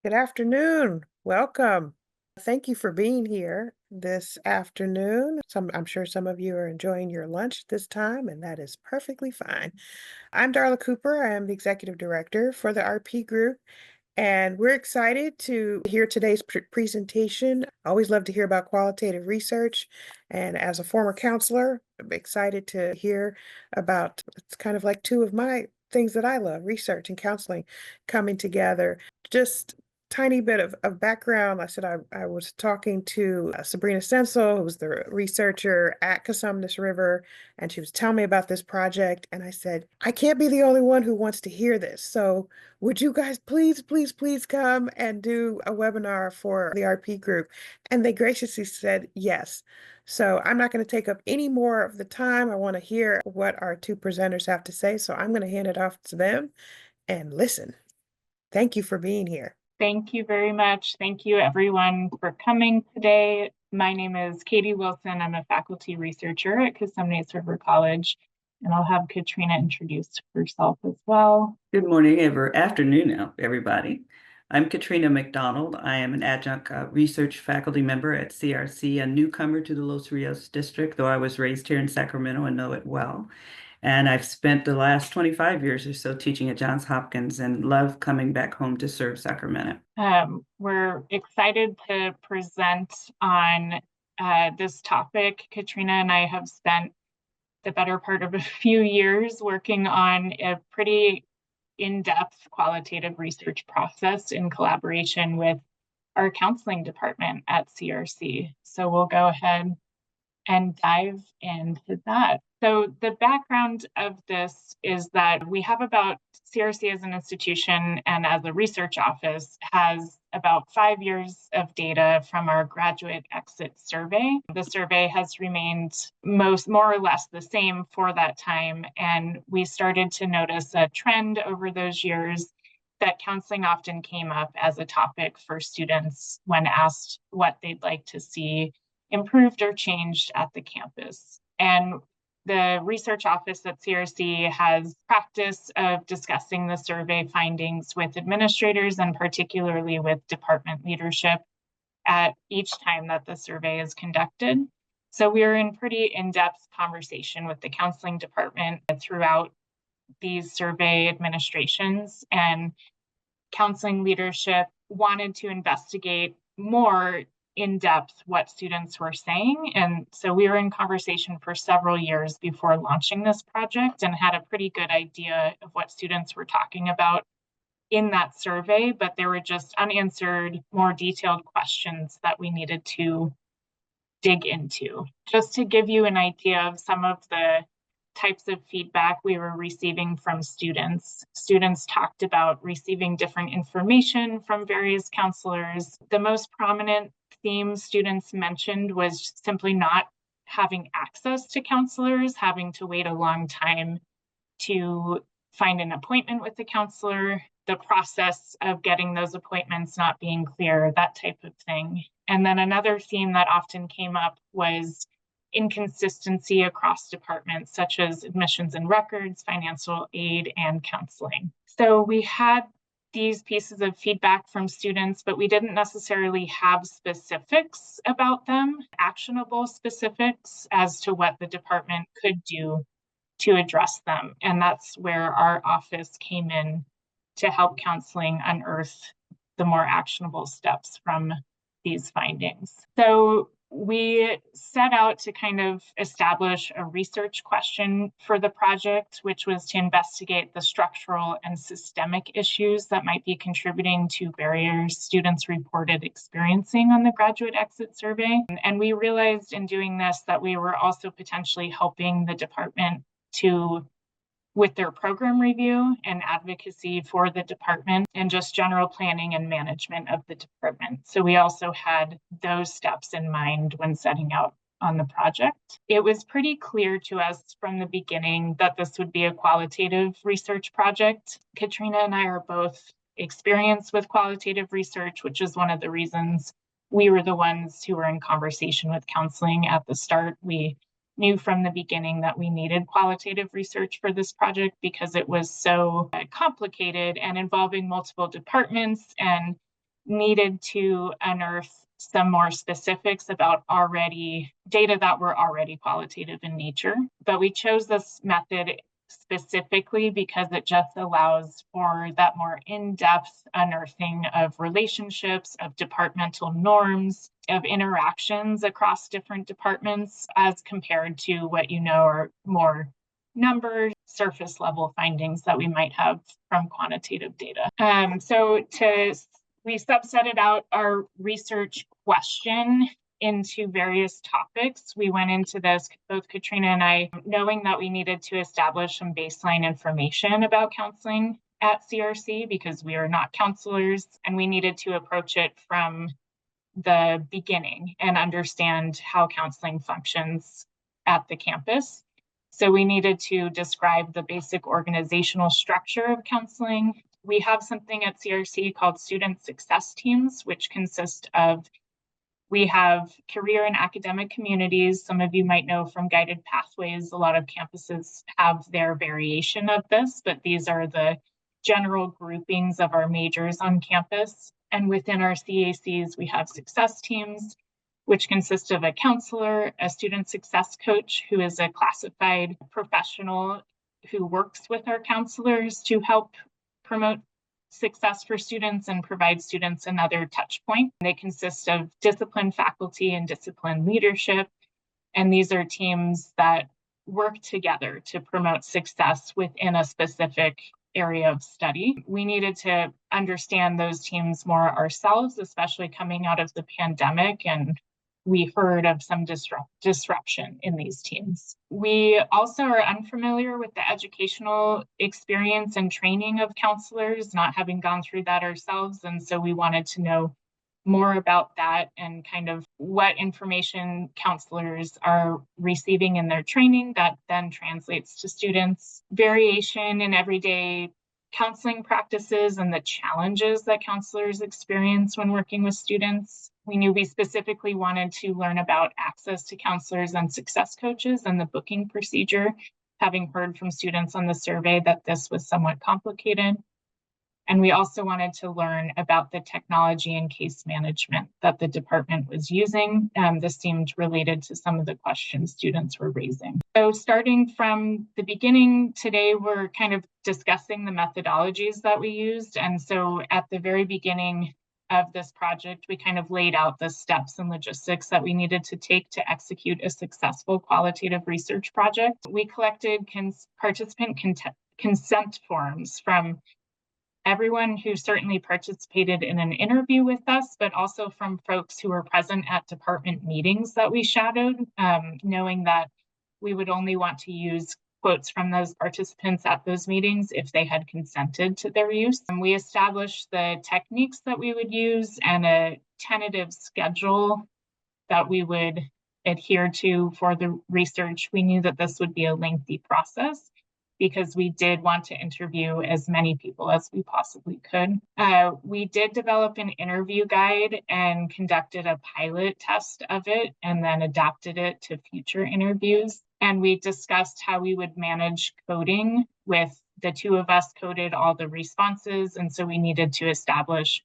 Good afternoon. Welcome. Thank you for being here this afternoon. I'm sure some of you are enjoying your lunch this time, and that is perfectly fine. I'm Darla Cooper. I am the executive director for the RP group, and we're excited to hear today's presentation. I always love to hear about qualitative research, and as a former counselor, I'm excited to hear about it's kind of like two of my things that I love, research and counseling coming together. Just tiny bit of background. I said I was talking to Sabrina Sensel, who was the researcher at Cosumnes River, and she was telling me about this project. And I said, I can't be the only one who wants to hear this. So would you guys please come and do a webinar for the RP group? And they graciously said yes. So I'm not going to take up any more of the time. I want to hear what our two presenters have to say. So I'm going to hand it off to them and listen. Thank you for being here. Thank you very much. Thank you everyone for coming today. My name is Katy Wilson. I'm a faculty researcher at Cosumnes River College, and I'll have Katrina introduce herself as well. Good morning, afternoon now, everybody. I'm Katrina McDonald. I am an adjunct research faculty member at CRC, a newcomer to the Los Rios district, though I was raised here in Sacramento and know it well. And I've spent the last 25 years or so teaching at Johns Hopkins and love coming back home to serve Sacramento. We're excited to present on this topic. Katrina and I have spent the better part of a few years working on a pretty in-depth qualitative research process in collaboration with our counseling department at CRC. So we'll go ahead and dive into that. So the background of this is that we have CRC as an institution and as a research office has about 5 years of data from our graduate exit survey. The survey has remained more or less the same for that time. And we started to notice a trend over those years that counseling often came up as a topic for students when asked what they'd like to see improved or changed at the campus. And the research office at CRC has practice of discussing the survey findings with administrators and particularly with department leadership at each time that the survey is conducted. So we're in pretty in-depth conversation with the counseling department throughout these survey administrations, and counseling leadership wanted to investigate more in depth what students were saying. And so we were in conversation for several years before launching this project and had a pretty good idea of what students were talking about in that survey, but there were just unanswered, more detailed questions that we needed to dig into. Just to give you an idea of some of the types of feedback we were receiving from students. Students talked about receiving different information from various counselors. The most prominent theme students mentioned was simply not having access to counselors, having to wait a long time to find an appointment with the counselor, the process of getting those appointments not being clear, that type of thing. And then another theme that often came up was inconsistency across departments, such as admissions and records, financial aid, and counseling. So we had these pieces of feedback from students, but we didn't necessarily have specifics about them, actionable specifics as to what the department could do to address them. And that's where our office came in to help counseling unearth the more actionable steps from these findings. So we set out to kind of establish a research question for the project, which was to investigate the structural and systemic issues that might be contributing to barriers students reported experiencing on the graduate exit survey. And we realized in doing this that we were also potentially helping the department with their program review and advocacy for the department and just general planning and management of the department. So we also had those steps in mind when setting out on the project. It was pretty clear to us from the beginning that this would be a qualitative research project. Katrina and I are both experienced with qualitative research, which is one of the reasons we were the ones who were in conversation with counseling at the start. We knew from the beginning that we needed qualitative research for this project because it was so complicated and involving multiple departments, and needed to unearth some more specifics about data that were already qualitative in nature. But we chose this method specifically because it just allows for that more in-depth unearthing of relationships, of departmental norms, of interactions across different departments, as compared to what are more numbers, surface level findings that we might have from quantitative data. We subsetted out our research question into various topics. We went into this, both Katrina and I, knowing that we needed to establish some baseline information about counseling at CRC because we are not counselors, and we needed to approach it from the beginning and understand how counseling functions at the campus. So we needed to describe the basic organizational structure of counseling. We have something at CRC called student success teams, which consist of, we have career and academic communities. Some of you might know from guided pathways, a lot of campuses have their variation of this, but these are the general groupings of our majors on campus. And within our CACs, we have success teams, which consist of a counselor, a student success coach, who is a classified professional who works with our counselors to help promote success for students and provide students another touch point. They consist of discipline faculty and discipline leadership. And these are teams that work together to promote success within a specific area of study. We needed to understand those teams more ourselves, especially coming out of the pandemic, and we heard of some disruption in these teams. We also are unfamiliar with the educational experience and training of counselors, not having gone through that ourselves. And so we wanted to know more about that and kind of what information counselors are receiving in their training that then translates to students. Variation in everyday counseling practices and the challenges that counselors experience when working with students. We knew we specifically wanted to learn about access to counselors and success coaches and the booking procedure, having heard from students on the survey that this was somewhat complicated. And we also wanted to learn about the technology and case management that the department was using. This seemed related to some of the questions students were raising. So starting from the beginning, today we're kind of discussing the methodologies that we used. And so at the very beginning of this project, we kind of laid out the steps and logistics that we needed to take to execute a successful qualitative research project. We collected participant consent forms from everyone who certainly participated in an interview with us, but also from folks who were present at department meetings that we shadowed, knowing that we would only want to use quotes from those participants at those meetings if they had consented to their use. And we established the techniques that we would use and a tentative schedule that we would adhere to for the research. We knew that this would be a lengthy process because we did want to interview as many people as we possibly could. We did develop an interview guide and conducted a pilot test of it and then adapted it to future interviews. And we discussed how we would manage coding. With the two of us coded all the responses. And so we needed to establish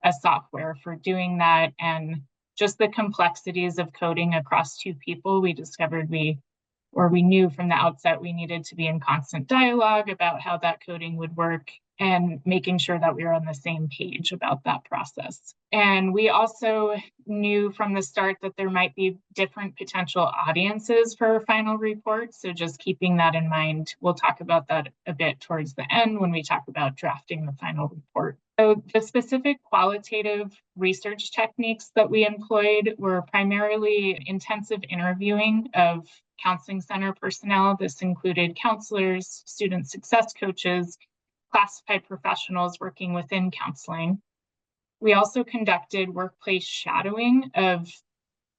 a software for doing that. And just the complexities of coding across two people, we discovered we knew from the outset we needed to be in constant dialogue about how that coding would work and making sure that we were on the same page about that process. And we also knew from the start that there might be different potential audiences for our final report. So just keeping that in mind, we'll talk about that a bit towards the end when we talk about drafting the final report. So the specific qualitative research techniques that we employed were primarily intensive interviewing of counseling center personnel. This included counselors, student success coaches, classified professionals working within counseling. We also conducted workplace shadowing of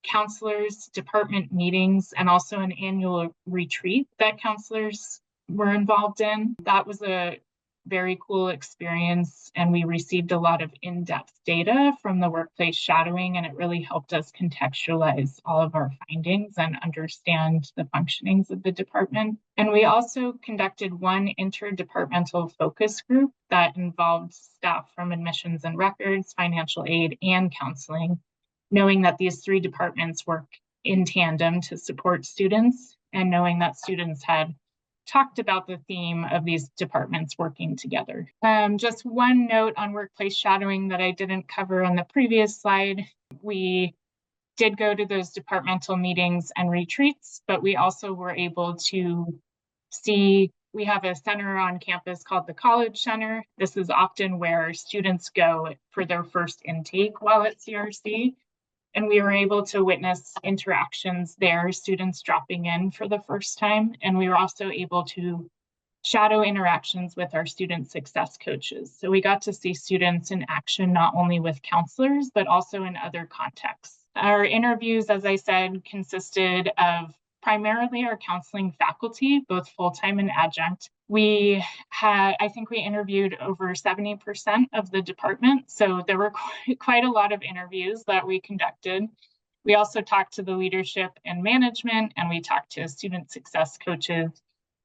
counselors, department meetings, and also an annual retreat that counselors were involved in. That was a very cool experience, and we received a lot of in-depth data from the workplace shadowing, and it really helped us contextualize all of our findings and understand the functionings of the department. And we also conducted one interdepartmental focus group that involved staff from admissions and records, financial aid, and counseling, knowing that these three departments work in tandem to support students, and knowing that students had talked about the theme of these departments working together. Just one note on workplace shadowing that I didn't cover on the previous slide. We did go to those departmental meetings and retreats, but we also were able to see, we have a center on campus called the College Center. This is often where students go for their first intake while at CRC. And we were able to witness interactions there, students dropping in for the first time. And we were also able to shadow interactions with our student success coaches. So we got to see students in action, not only with counselors, but also in other contexts. Our interviews, as I said, consisted of primarily our counseling faculty, both full-time and adjunct. I think we interviewed over 70% of the department. So there were quite a lot of interviews that we conducted. We also talked to the leadership and management, and we talked to student success coaches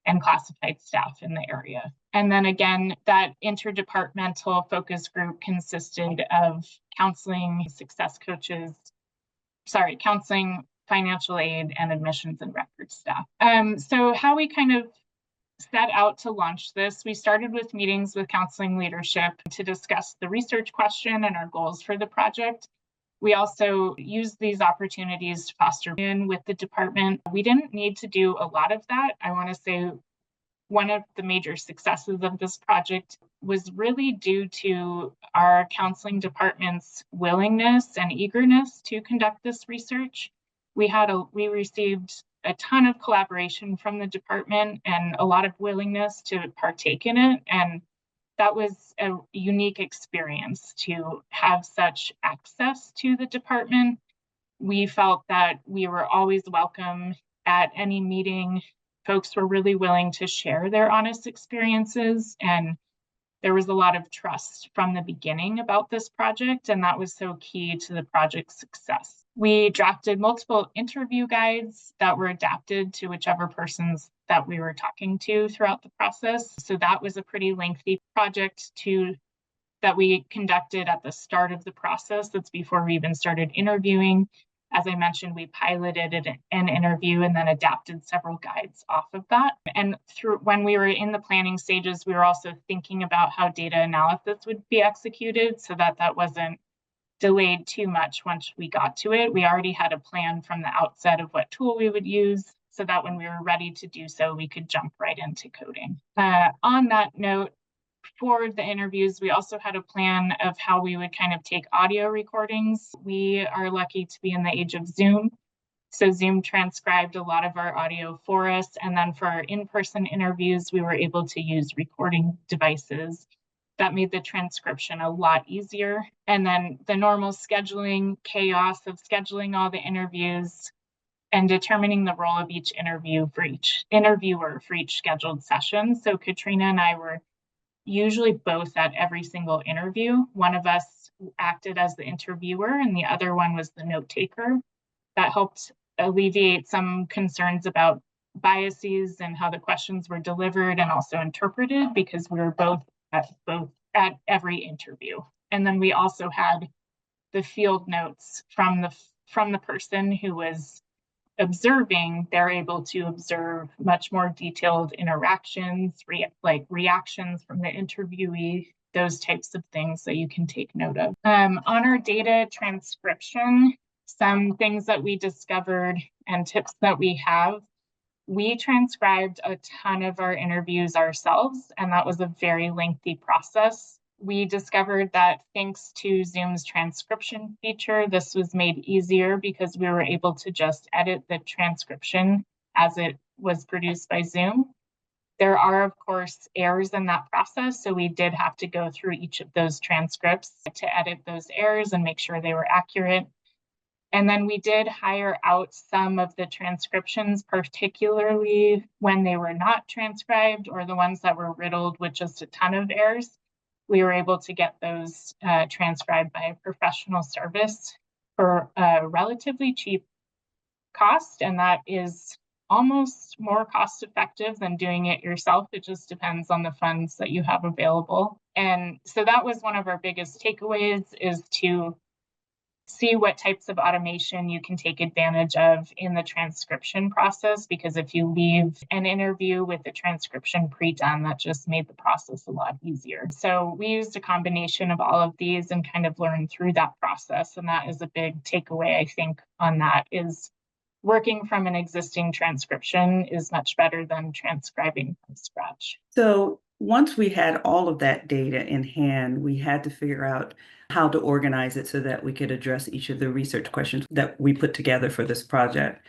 and classified staff in the area. And then again, that interdepartmental focus group consisted of counseling, counseling, financial aid, and admissions and records staff. So how we kind of set out to launch this, we started with meetings with counseling leadership to discuss the research question and our goals for the project. We also used these opportunities to foster in with the department. We didn't need to do a lot of that. I want to say one of the major successes of this project was really due to our counseling department's willingness and eagerness to conduct this research. We received a ton of collaboration from the department and a lot of willingness to partake in it. And that was a unique experience to have such access to the department. We felt that we were always welcome at any meeting. Folks were really willing to share their honest experiences, and there was a lot of trust from the beginning about this project, and that was so key to the project's success. We drafted multiple interview guides that were adapted to whichever persons that we were talking to throughout the process. So that was a pretty lengthy project that we conducted at the start of the process. That's before we even started interviewing. As I mentioned, we piloted an interview and then adapted several guides off of that. And when we were in the planning stages, we were also thinking about how data analysis would be executed so that that wasn't delayed too much once we got to it. We already had a plan from the outset of what tool we would use so that when we were ready to do so, we could jump right into coding. On that note, for the interviews, we also had a plan of how we would kind of take audio recordings. We are lucky to be in the age of Zoom. So Zoom transcribed a lot of our audio for us. And then for our in-person interviews, we were able to use recording devices. That made the transcription a lot easier. And then the normal scheduling chaos of scheduling all the interviews and determining the role of each interviewer for each scheduled session. So Katrina and I were usually both at every single interview. One of us acted as the interviewer and the other one was the note taker. That helped alleviate some concerns about biases and how the questions were delivered and also interpreted, because we were both at every interview. And then we also had the field notes from the person who was observing. They're able to observe much more detailed interactions, like reactions from the interviewee, those types of things that you can take note of. On our data transcription, some things that we discovered and tips that we have, we transcribed a ton of our interviews ourselves, and that was a very lengthy process. We discovered that thanks to Zoom's transcription feature, this was made easier because we were able to just edit the transcription as it was produced by Zoom. There are, of course, errors in that process, so we did have to go through each of those transcripts to edit those errors and make sure they were accurate. And then we did hire out some of the transcriptions, particularly when they were not transcribed or the ones that were riddled with just a ton of errors. We were able to get those transcribed by a professional service for a relatively cheap cost, and that is almost more cost effective than doing it yourself. It just depends on the funds that you have available. And so that was one of our biggest takeaways, is to see what types of automation you can take advantage of in the transcription process, because if you leave an interview with the transcription pre-done, that just made the process a lot easier. So we used a combination of all of these and kind of learned through that process. And that is a big takeaway, I think, on that, is working from an existing transcription is much better than transcribing from scratch. So once we had all of that data in hand, we had to figure out how to organize it so that we could address each of the research questions that we put together for this project.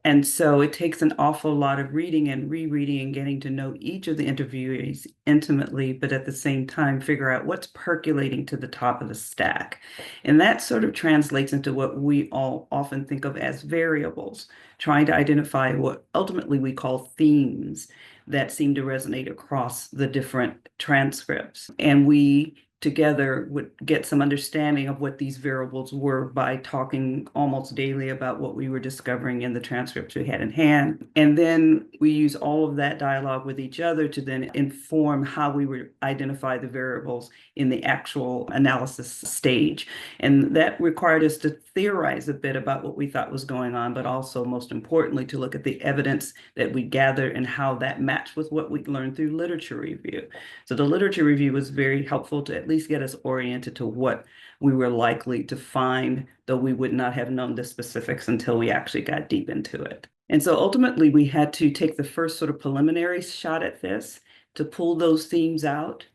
And so it takes an awful lot of reading and rereading and getting to know each of the interviewees intimately, but at the same time, figure out what's percolating to the top of the stack. And that sort of translates into what we all often think of as variables, trying to identify what ultimately we call themes that seem to resonate across the different transcripts. And we together would get some understanding of what these variables were by talking almost daily about what we were discovering in the transcripts we had in hand. And then we use all of that dialogue with each other to then inform how we would identify the variables in the actual analysis stage. And that required us to theorize a bit about what we thought was going on, but also, most importantly, to look at the evidence that we gathered and how that matched with what we learned through literature review. So the literature review was very helpful to at least get us oriented to what we were likely to find, though we would not have known the specifics until we actually got deep into it. And so ultimately, we had to take the first sort of preliminary shot at this to pull those themes out.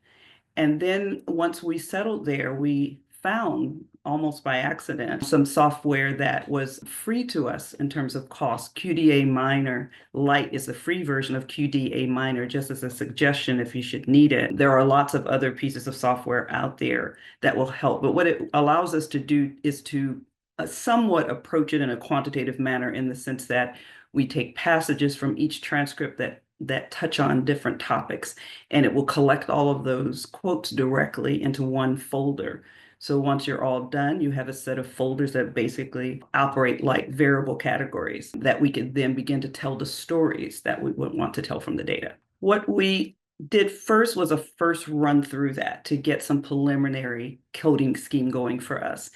And then once we settled there, we found, almost by accident, some software that was free to us in terms of cost. QDA Minor Lite is the free version of QDA Minor, just as a suggestion if you should need it. There are lots of other pieces of software out there that will help. But what it allows us to do is to somewhat approach it in a quantitative manner, in the sense that we take passages from each transcript that touch on different topics, and it will collect all of those quotes directly into one folder. So once you're all done, you have a set of folders that basically operate like variable categories that we can then begin to tell the stories that we would want to tell from the data. What we did first was a first run through that to get some preliminary coding scheme going for us.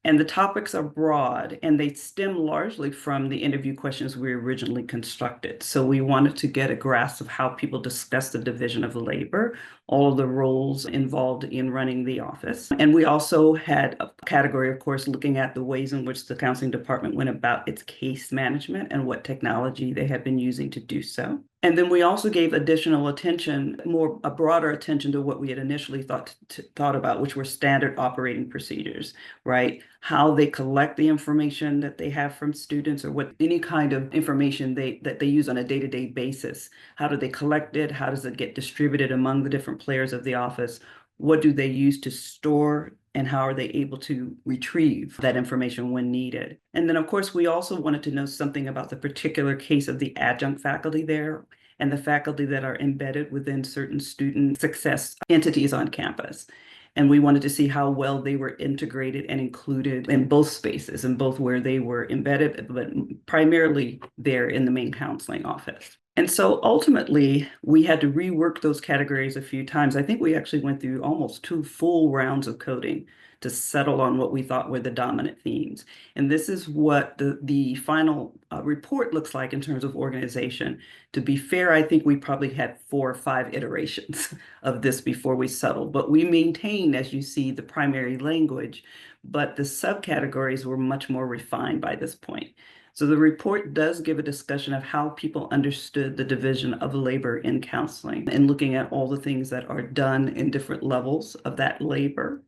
And the topics are broad, and they stem largely from the interview questions we originally constructed. So we wanted to get a grasp of how people discuss the division of labor, all of the roles involved in running the office. And we also had a category, of course, looking at the ways in which the counseling department went about its case management and what technology they had been using to do so. And then we also gave additional attention, a broader attention to what we had initially thought about, which were standard operating procedures, right? How they collect the information that they have from students, or what any kind of information that they use on a day-to-day basis. How do they collect it? How does it get distributed among the different players of the office? What do they use to store, and how are they able to retrieve that information when needed? And then, of course, we also wanted to know something about the particular case of the adjunct faculty there, and the faculty that are embedded within certain student success entities on campus. And we wanted to see how well they were integrated and included in both spaces, and both where they were embedded, but primarily there in the main counseling office. And so ultimately, we had to rework those categories a few times. I think we actually went through almost 2 full rounds of coding to settle on what we thought were the dominant themes. And this is what the final report looks like in terms of organization. To be fair, I think we probably had 4 or 5 iterations of this before we settled, but we maintained, as you see, the primary language, but the subcategories were much more refined by this point. So the report does give a discussion of how people understood the division of labor in counseling, and looking at all the things that are done in different levels of that labor.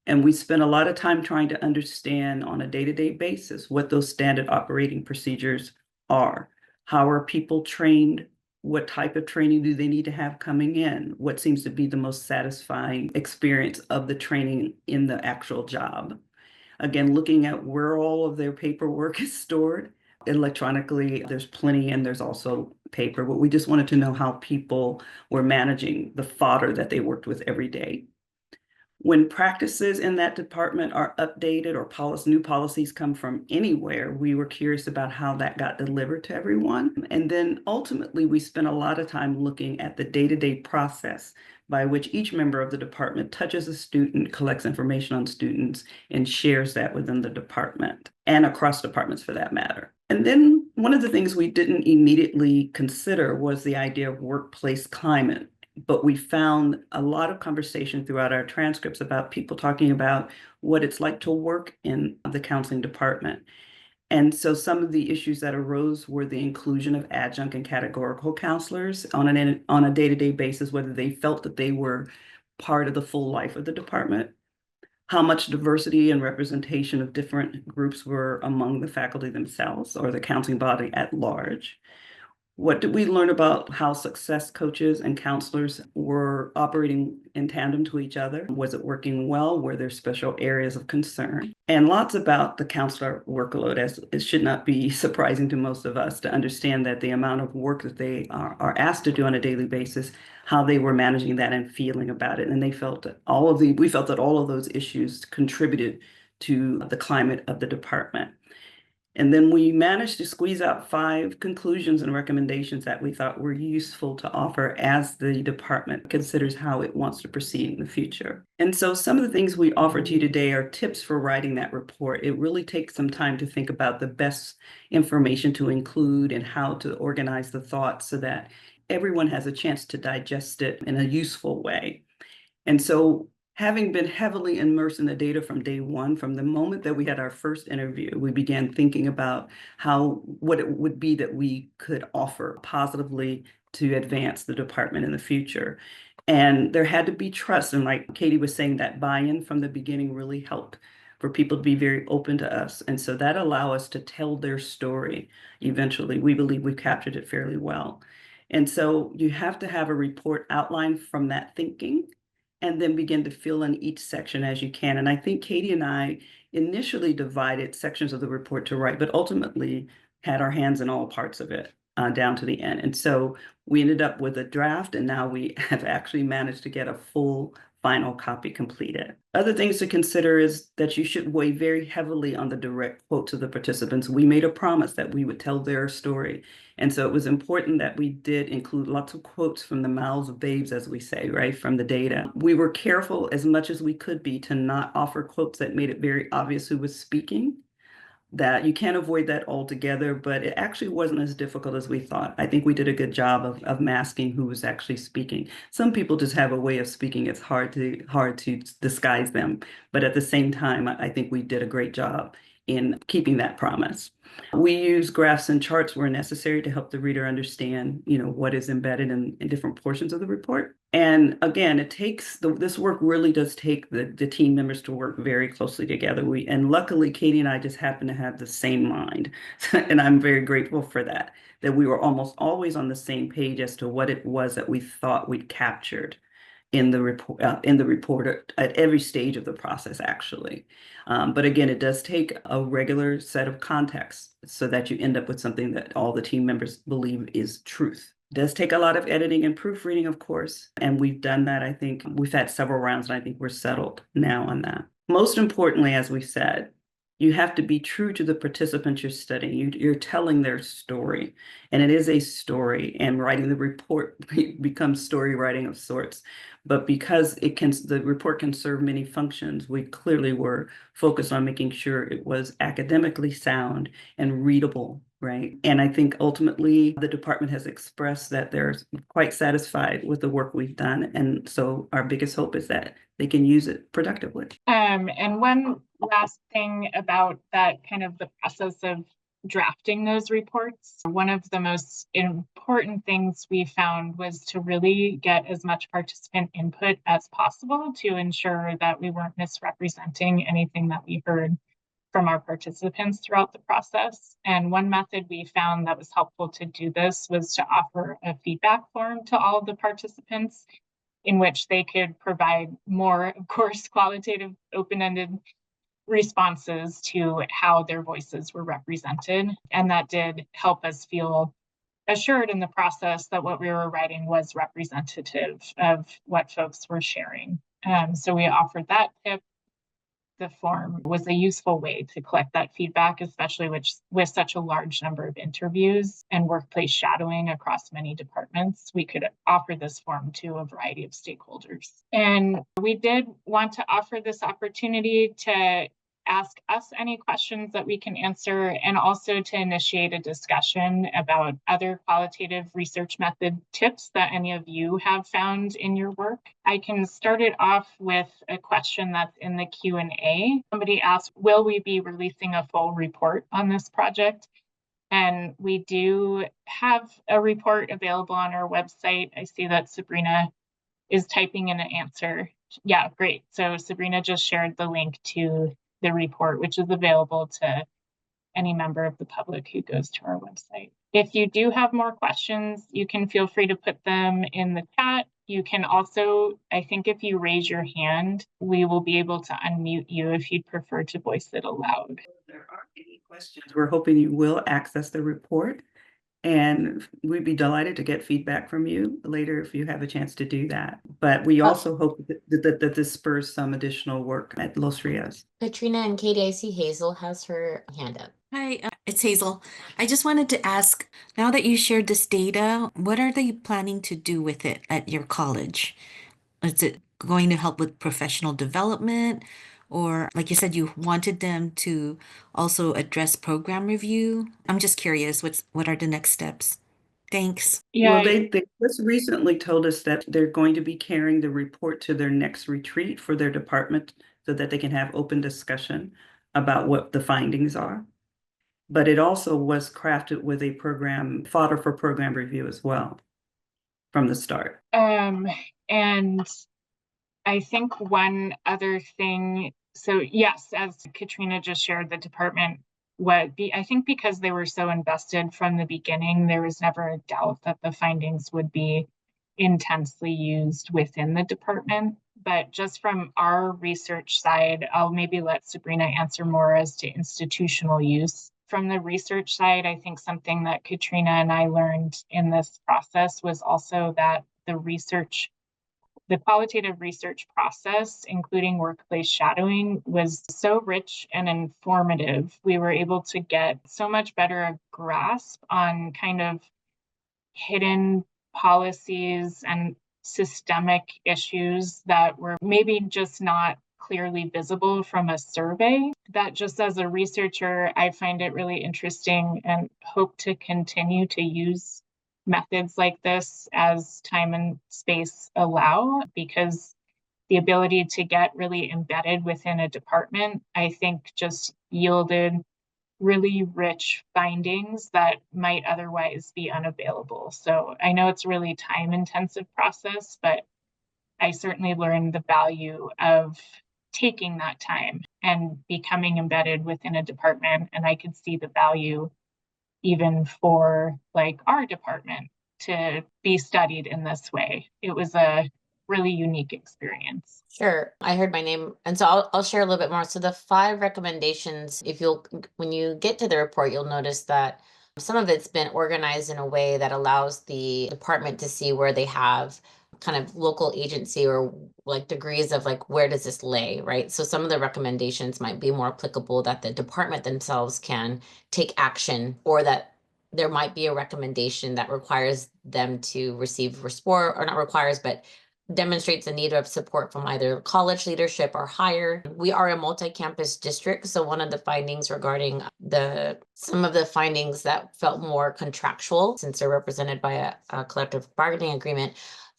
And we spent a lot of time trying to understand on a day-to-day basis what those standard operating procedures are. How are people trained? What type of training do they need to have coming in? What seems to be the most satisfying experience of the training in the actual job? Again, looking at where all of their paperwork is stored. Electronically, there's plenty, and there's also paper, but we just wanted to know how people were managing the fodder that they worked with every day. When practices in that department are updated or new policies come from anywhere, we were curious about how that got delivered to everyone. And then ultimately, we spent a lot of time looking at the day-to-day process by which each member of the department touches a student, collects information on students, and shares that within the department and across departments for that matter. And then one of the things we didn't immediately consider was the idea of workplace climate. But we found a lot of conversation throughout our transcripts about people talking about what it's like to work in the counseling department. And so some of the issues that arose were the inclusion of adjunct and categorical counselors on a day-to-day basis, whether they felt that they were part of the full life of the department, how much diversity and representation of different groups were among the faculty themselves or the counseling body at large. What did we learn about how success coaches and counselors were operating in tandem to each other? Was it working well? Were there special areas of concern? And lots about the counselor workload, as it should not be surprising to most of us to understand that the amount of work that they are asked to do on a daily basis, how they were managing that and feeling about it. And we felt that all of those issues contributed to the climate of the department. And then we managed to squeeze out 5 conclusions and recommendations that we thought were useful to offer as the department considers how it wants to proceed in the future. And so some of the things we offer to you today are tips for writing that report. It really takes some time to think about the best information to include and how to organize the thoughts so that everyone has a chance to digest it in a useful way. And so having been heavily immersed in the data from day one, from the moment that we had our first interview, we began thinking about what it would be that we could offer positively to advance the department in the future. And there had to be trust. And like Katy was saying, that buy-in from the beginning really helped for people to be very open to us. And so that allowed us to tell their story. Eventually, we believe we captured it fairly well. And so you have to have a report outline from that thinking and then begin to fill in each section as you can. And I think Katy and I initially divided sections of the report to write, but ultimately had our hands in all parts of it down to the end. And so we ended up with a draft, and now we have actually managed to get a full final copy completed. Other things to consider is that you should weigh very heavily on the direct quote to the participants. We made a promise that we would tell their story. And so it was important that we did include lots of quotes from the mouths of babes, as we say, right, from the data. We were careful as much as we could be to not offer quotes that made it very obvious who was speaking. That you can't avoid that altogether, but it actually wasn't as difficult as we thought. I think we did a good job of masking who was actually speaking. Some people just have a way of speaking. It's hard to disguise them. But at the same time, I think we did a great job in keeping that promise. We use graphs and charts where necessary to help the reader understand, what is embedded in different portions of the report. And again, this work really does take the team members to work very closely together. And luckily, Katy and I just happen to have the same mind. And I'm very grateful for that we were almost always on the same page as to what it was that we thought we'd captured in the report at every stage of the process, actually. But again, it does take a regular set of contexts so that you end up with something that all the team members believe is truth. It does take a lot of editing and proofreading, of course, and we've done that. I think we've had several rounds, and I think we're settled now on that. Most importantly, as we said, you have to be true to the participants you're studying. You're telling their story, and it is a story, and writing the report becomes story writing of sorts. But because the report can serve many functions, we clearly were focused on making sure it was academically sound and readable, right? And I think ultimately the department has expressed that they're quite satisfied with the work we've done. And so our biggest hope is that they can use it productively. And one last thing about that kind of the process of drafting those reports, one of the most important things we found was to really get as much participant input as possible to ensure that we weren't misrepresenting anything that we heard from our participants throughout the process. And one method we found that was helpful to do this was to offer a feedback form to all of the participants in which they could provide more, of course, qualitative, open-ended responses to how their voices were represented. And that did help us feel assured in the process that what we were writing was representative of what folks were sharing. So we offered that tip. The form was a useful way to collect that feedback, especially with such a large number of interviews and workplace shadowing across many departments. We could offer this form to a variety of stakeholders. And we did want to offer this opportunity to ask us any questions that we can answer, and also to initiate a discussion about other qualitative research method tips that any of you have found in your work. I can start it off with a question that's in the Q&A. Somebody asked, will we be releasing a full report on this project? And we do have a report available on our website. I see that Sabrina is typing in an answer. Yeah, great. So Sabrina just shared the link to the report, which is available to any member of the public who goes to our website. If you do have more questions, you can feel free to put them in the chat. You can also, I think if you raise your hand, we will be able to unmute you if you'd prefer to voice it aloud. If there aren't any questions, we're hoping you will access the report, and we'd be delighted to get feedback from you later if you have a chance to do that. But we also hope that this spurs some additional work at Los Rios. Katrina and Katie, I see Hazel has her hand up. Hi, it's Hazel. I just wanted to ask, now that you shared this data, what are they planning to do with it at your college? Is it going to help with professional development? Or like you said, you wanted them to also address program review? I'm just curious, what are the next steps? Thanks. Yeah, Well, they just recently told us that they're going to be carrying the report to their next retreat for their department so that they can have open discussion about what the findings are. But it also was crafted with a program, fodder for program review as well from the start. and I think one other thing, so yes, as Katrina just shared, the department I think because they were so invested from the beginning, there was never a doubt that the findings would be intensely used within the department. But just from our research side, I'll maybe let Sabrina answer more as to institutional use. From the research side, I think something that Katrina and I learned in this process was also that the qualitative research process, including workplace shadowing, was so rich and informative. We were able to get so much better grasp on kind of hidden policies and systemic issues that were maybe just not clearly visible from a survey. That just as a researcher, I find it really interesting and hope to continue to use methods like this as time and space allow, because the ability to get really embedded within a department, I think, just yielded really rich findings that might otherwise be unavailable. So I know it's a really time-intensive process, but I certainly learned the value of taking that time and becoming embedded within a department. And I could see the value even for like our department to be studied in this way. It was a really unique experience. Sure. I heard my name. And so I'll share a little bit more. So the 5 recommendations, when you get to the report, you'll notice that some of it's been organized in a way that allows the department to see where they have kind of local agency or like degrees of like, where does this lay, right? So some of the recommendations might be more applicable that the department themselves can take action, or that there might be a recommendation that requires them to receive support, or not requires, but demonstrates the need of support from either college leadership or higher. We are a multi-campus district, so one of the findings regarding some of the findings that felt more contractual, since they're represented by a collective bargaining agreement,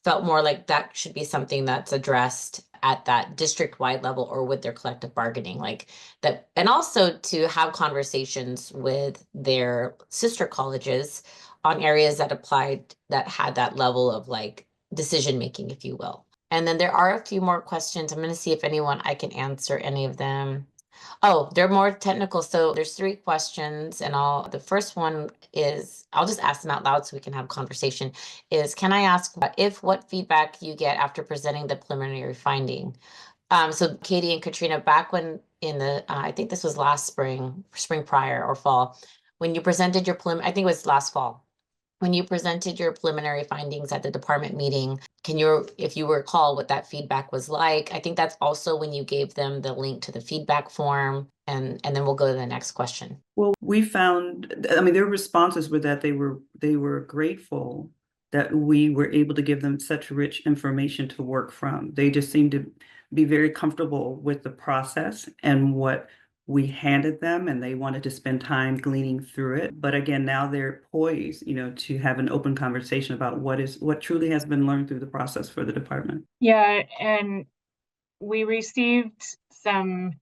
felt more like that should be something that's addressed at that district-wide level or with their collective bargaining, like that, and also to have conversations with their sister colleges on areas that had that level of like decision making, if you will. And then there are a few more questions. I'm going to see if I can answer any of them. Oh, they're more technical. So there's 3 questions, and the first one is, I'll just ask them out loud so we can have a conversation, is, can I ask what feedback you get after presenting the preliminary finding? So Katie and Katrina, back when in the, I think this was last spring prior or fall, when you presented your I think it was last fall, when you presented your preliminary findings at the department meeting. Can you, if you recall what that feedback was like? I think that's also when you gave them the link to the feedback form, and then we'll go to the next question. Well, we found, I mean, their responses were that they were grateful that we were able to give them such rich information to work from. They just seemed to be very comfortable with the process and what we handed them, and they wanted to spend time gleaning through it. But again, now they're poised, to have an open conversation about what truly has been learned through the process for the department. Yeah, and we received some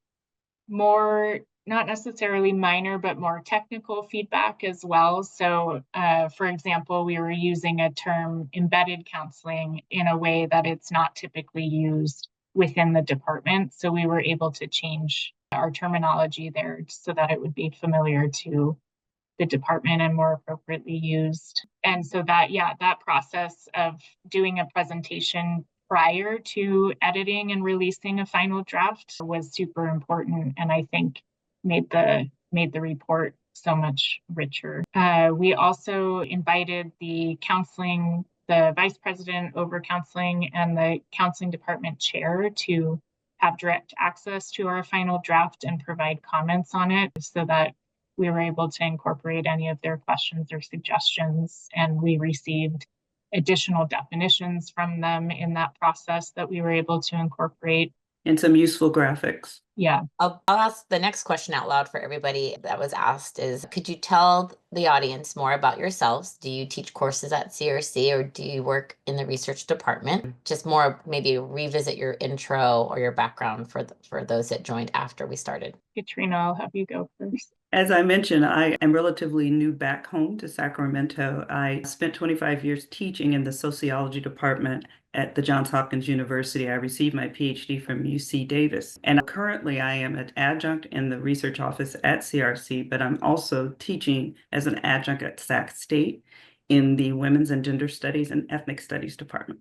more, not necessarily minor, but more technical feedback as well. So, for example, we were using a term embedded counseling in a way that it's not typically used within the department. So we were able to change our terminology there so that it would be familiar to the department and more appropriately used. And so that process of doing a presentation prior to editing and releasing a final draft was super important, and I think made the report so much richer. We also invited the vice president over counseling and the counseling department chair to have direct access to our final draft and provide comments on it, so that we were able to incorporate any of their questions or suggestions. And we received additional definitions from them in that process that we were able to incorporate. And some useful graphics. Yeah. I'll ask the next question out loud for everybody that was asked is, could you tell the audience more about yourselves? Do you teach courses at CRC, or do you work in the research department? Just more, maybe revisit your intro or your background for those that joined after we started. Katrina, I'll have you go first. As I mentioned, I am relatively new back home to Sacramento. I spent 25 years teaching in the sociology department at the Johns Hopkins University. I received my PhD from UC Davis. And currently I am an adjunct in the research office at CRC, but I'm also teaching as an adjunct at Sac State in the Women's and Gender Studies and Ethnic Studies department.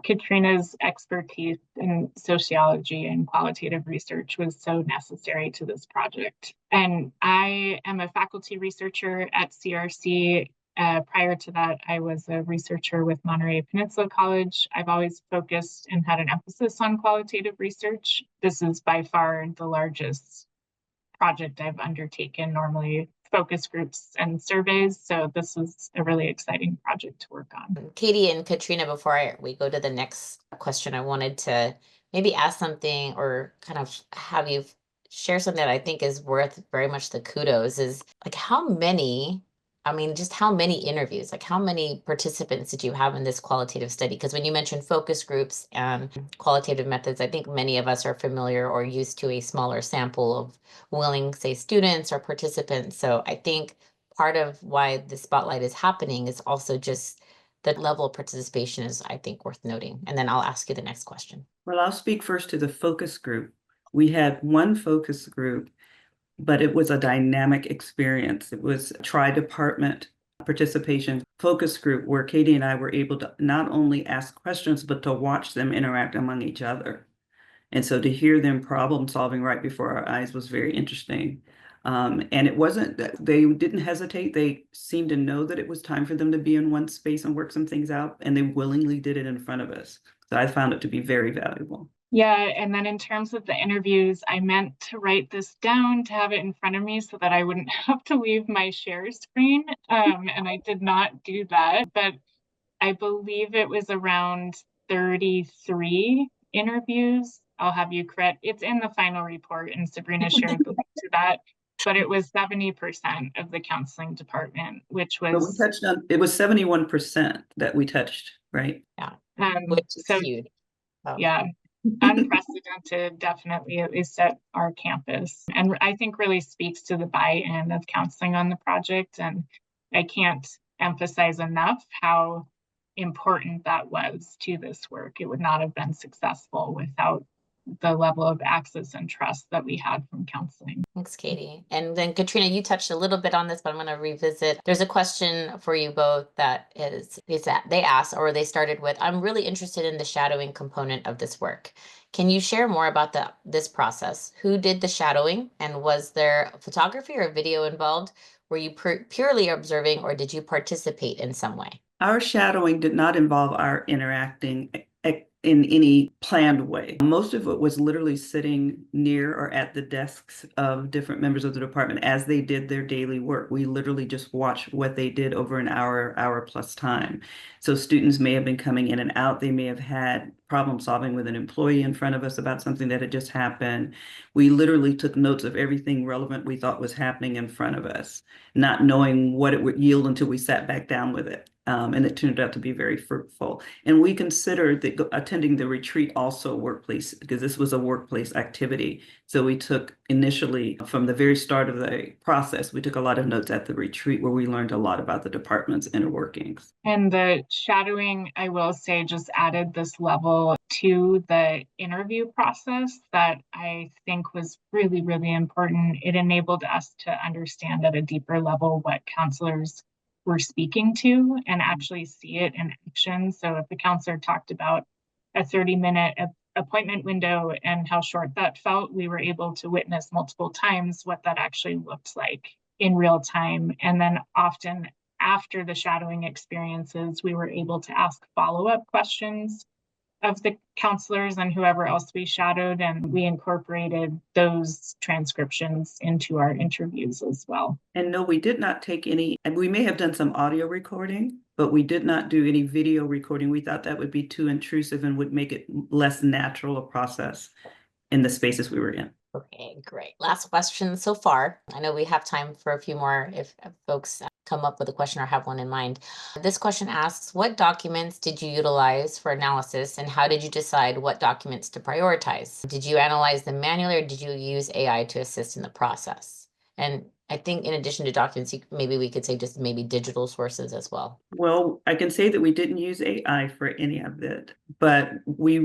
Katrina's expertise in sociology and qualitative research was so necessary to this project. And I am a faculty researcher at CRC. Prior to that, I was a researcher with Monterey Peninsula College. I've always focused and had an emphasis on qualitative research. This is by far the largest project I've undertaken, normally focus groups and surveys. So this was a really exciting project to work on. Katy and Katrina, before we go to the next question, I wanted to maybe ask something, or kind of have you share something that I think is worth very much the kudos, is like how many interviews, like how many participants did you have in this qualitative study? Because when you mentioned focus groups and qualitative methods, I think many of us are familiar or used to a smaller sample of willing, say, students or participants. So I think part of why the spotlight is happening is also just the level of participation is, I think, worth noting. And then I'll ask you the next question. Well, I'll speak first to the focus group. We had one focus group, but it was a dynamic experience. It was a tri-department participation focus group where Katy and I were able to not only ask questions, but to watch them interact among each other. And so to hear them problem solving right before our eyes was very interesting. And it wasn't that they didn't hesitate. They seemed to know that it was time for them to be in one space and work some things out, and they willingly did it in front of us. So I found it to be very valuable. Yeah, and then in terms of the interviews, I meant to write this down to have it in front of me so that I wouldn't have to leave my share screen, and I did not do that, but I believe it was around 33 interviews. I'll have you correct. It's in the final report, and Sabrina shared the link to that, but it was 70% of the counseling department, which was... But we touched on, it was 71% that we touched, right? Yeah, which is huge. Oh. Yeah. Unprecedented, definitely, at least at our campus, and I think really speaks to the buy-in of counseling on the project. And I can't emphasize enough how important that was to this work. It would not have been successful without the level of access and trust that we had from counseling. Thanks, Katy. And then Katrina, you touched a little bit on this, but I'm going to revisit. There's a question for you both that is that they asked, or they started with, I'm really interested in the shadowing component of this work. Can you share more about this process? Who did the shadowing, and was there photography or video involved? Were you purely observing, or did you participate in some way? Our shadowing did not involve our interacting in any planned way. Most of it was literally sitting near or at the desks of different members of the department as they did their daily work. We literally just watched what they did over an hour plus time. So students may have been coming in and out. They may have had problem solving with an employee in front of us about something that had just happened. We literally took notes of everything relevant we thought was happening in front of us, not knowing what it would yield until we sat back down with it. And it turned out to be very fruitful. And we considered that attending the retreat also workplace, because this was a workplace activity. So we took initially, from the very start of the process, we took a lot of notes at the retreat where we learned a lot about the department's inner workings. And the shadowing, I will say, just added this level to the interview process that I think was really, really important. It enabled us to understand at a deeper level what counselors were speaking to and actually see it in action. So if the counselor talked about a 30-minute appointment window and how short that felt, we were able to witness multiple times what that actually looked like in real time. And then often after the shadowing experiences, we were able to ask follow-up questions of the counselors and whoever else we shadowed, and we incorporated those transcriptions into our interviews as well. And no, we did not take any, and we may have done some audio recording, but we did not do any video recording. We thought that would be too intrusive and would make it less natural a process in the spaces we were in. Okay, great. Last question so far. I know we have time for a few more if folks come up with a question or have one in mind. This question asks, what documents did you utilize for analysis, and how did you decide what documents to prioritize? Did you analyze them manually, or did you use AI to assist in the process? And I think in addition to documents, maybe we could say just maybe digital sources as well. Well, I can say that we didn't use AI for any of it, but we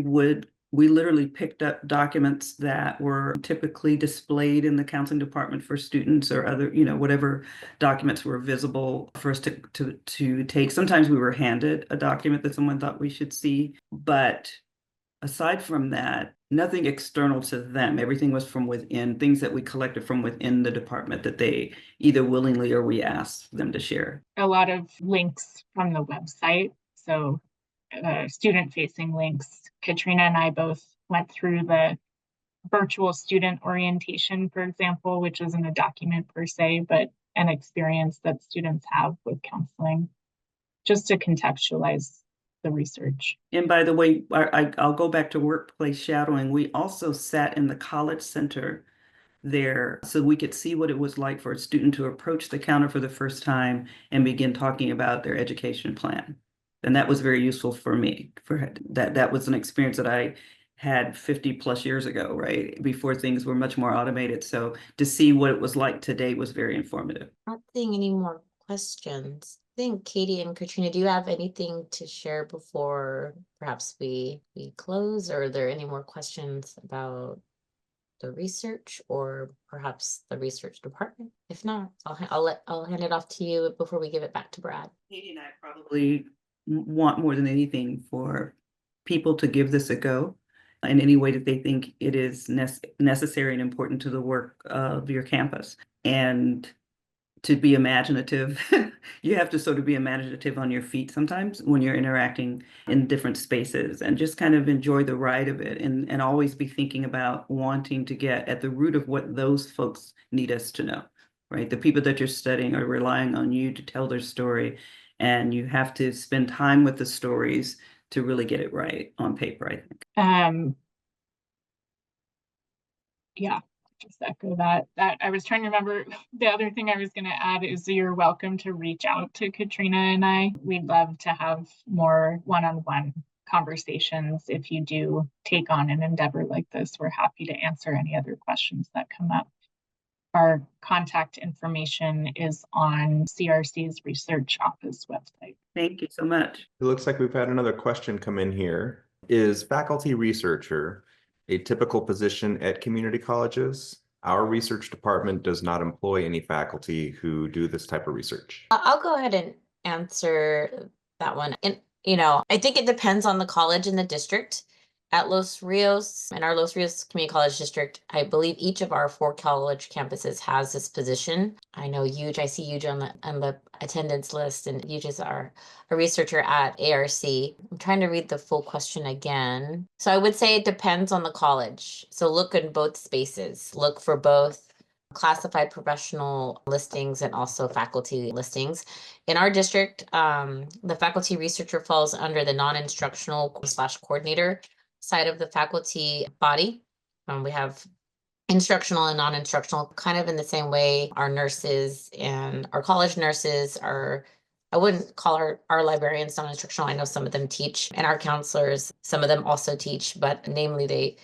literally picked up documents that were typically displayed in the counseling department for students or other, whatever documents were visible for us to take. Sometimes we were handed a document that someone thought we should see, but aside from that, nothing external to them. Everything was from within, things that we collected from within the department that they either willingly or we asked them to share. A lot of links from the website. So student-facing links. Katrina and I both went through the virtual student orientation, for example, which isn't a document per se, but an experience that students have with counseling, just to contextualize the research. And by the way, I'll go back to workplace shadowing. We also sat in the college center there so we could see what it was like for a student to approach the counter for the first time and begin talking about their education plan. And that was very useful for me. That was an experience that I had 50 plus years ago, right? Before things were much more automated. So to see what it was like today was very informative. I'm not seeing any more questions. I think Katy and Katrina, do you have anything to share before perhaps we close? Or are there any more questions about the research or perhaps the research department? If not, I'll hand it off to you before we give it back to Brad. Katy and I probably want more than anything for people to give this a go in any way that they think it is necessary and important to the work of your campus. And to be imaginative, you have to sort of be imaginative on your feet sometimes when you're interacting in different spaces, and just kind of enjoy the ride of it, and always be thinking about wanting to get at the root of what those folks need us to know, right? The people that you're studying are relying on you to tell their story, and you have to spend time with the stories to really get it right on paper, I think. Yeah, just echo that. I was trying to remember, the other thing I was going to add is you're welcome to reach out to Katrina and I. We'd love to have more one-on-one conversations. If you do take on an endeavor like this, we're happy to answer any other questions that come up. Our contact information is on CRC's research office website. Thank you so much. It looks like we've had another question come in here. Is faculty researcher a typical position at community colleges? Our research department does not employ any faculty who do this type of research. I'll go ahead and answer that one. And, I think it depends on the college and the district. At Los Rios, in our Los Rios Community College District, I believe each of our 4 college campuses has this position. I know Huge, I see Huge on the attendance list, and Huge is our a researcher at ARC. I'm trying to read the full question again. So I would say it depends on the college. So look in both spaces. Look for both classified professional listings and also faculty listings. In our district, the faculty researcher falls under the non-instructional / coordinator side of the faculty body. We have instructional and non-instructional, kind of in the same way. Our nurses and our college nurses are, I wouldn't call our librarians non-instructional. I know some of them teach, and our counselors, some of them also teach, but namely they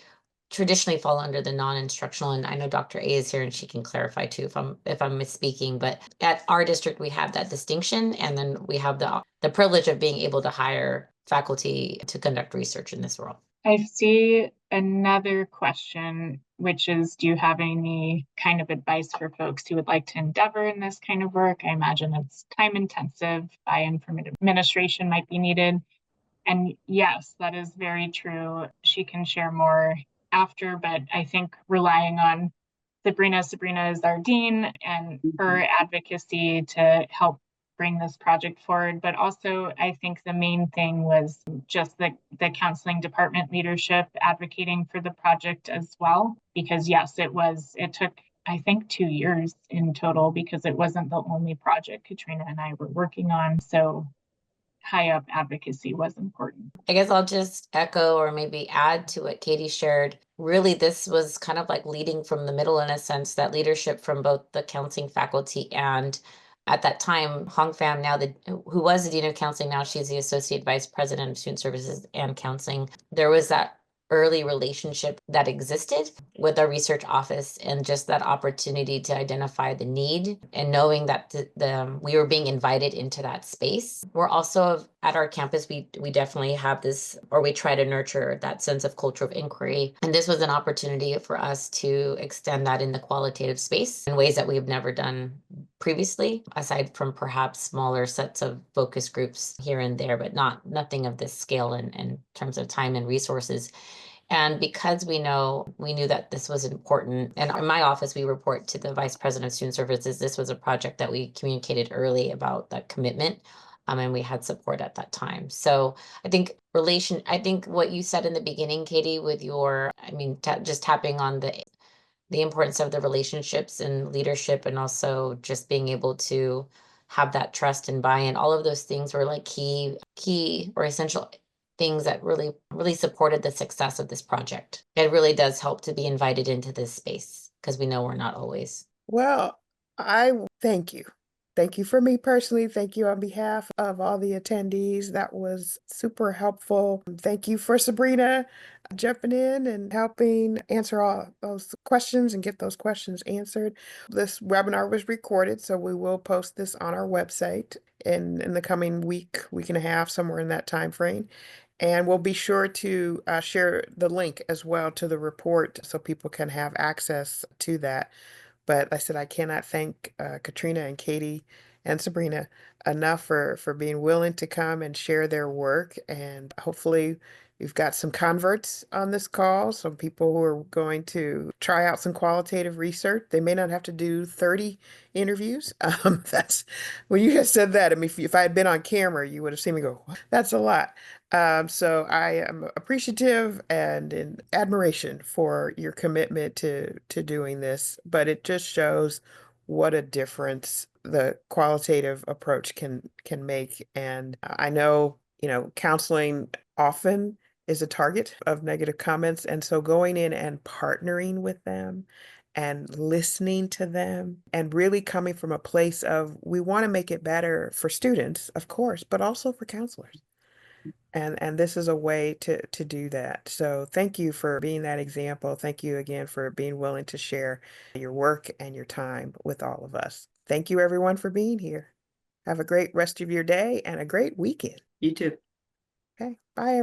traditionally fall under the non-instructional. And I know Dr. A is here and she can clarify too if I'm misspeaking, but at our district we have that distinction, and then we have the privilege of being able to hire faculty to conduct research in this role. I see another question, which is, do you have any kind of advice for folks who would like to endeavor in this kind of work? I imagine it's time intensive, buy-in from administration might be needed. And yes, that is very true. She can share more after, but I think relying on Sabrina is our dean, and her advocacy to help bring this project forward. But also, I think the main thing was just the counseling department leadership advocating for the project as well. Because yes, it took, I think, 2 years in total, because it wasn't the only project Katrina and I were working on. So high up advocacy was important. I guess I'll just echo or maybe add to what Katy shared. Really, this was kind of like leading from the middle, in a sense, that leadership from both the counseling faculty and at that time, Hong Pham, who was the Dean of Counseling, now she's the Associate Vice President of Student Services and Counseling. There was that early relationship that existed with our research office, and just that opportunity to identify the need and knowing that we were being invited into that space. We're also at our campus, we definitely have this, or we try to nurture that sense of culture of inquiry. And this was an opportunity for us to extend that in the qualitative space in ways that we've never done previously, aside from perhaps smaller sets of focus groups here and there, but nothing of this scale in terms of time and resources. And because we knew that this was important, and in my office, we report to the Vice President of Student Services. This was a project that we communicated early about that commitment, and we had support at that time. So I think what you said in the beginning, Katy, with your, just tapping on the importance of the relationships and leadership, and also just being able to have that trust and buy-in, all of those things were like key or essential things that really, really supported the success of this project. It really does help to be invited into this space, because we know we're not always. Well, I thank you. Thank you for me personally. Thank you on behalf of all the attendees. That was super helpful. Thank you for Sabrina jumping in and helping answer all those questions and get those questions answered. This webinar was recorded, so we will post this on our website in the coming week and a half, somewhere in that time frame. And we'll be sure to share the link as well to the report so people can have access to that. But I said I cannot thank Katrina and Katy and Sabrina enough for being willing to come and share their work. And hopefully we've got some converts on this call, some people who are going to try out some qualitative research. They may not have to do 30 interviews. That's when you guys said that. I mean, if I had been on camera, you would have seen me go, that's a lot. So I am appreciative and in admiration for your commitment to doing this, but it just shows what a difference the qualitative approach can make. And I know, counseling often is a target of negative comments, and so going in and partnering with them and listening to them and really coming from a place of, we want to make it better for students, of course, but also for counselors. And this is a way to do that. So thank you for being that example. Thank you again for being willing to share your work and your time with all of us. Thank you everyone for being here. Have a great rest of your day and a great weekend. You too. Okay, bye.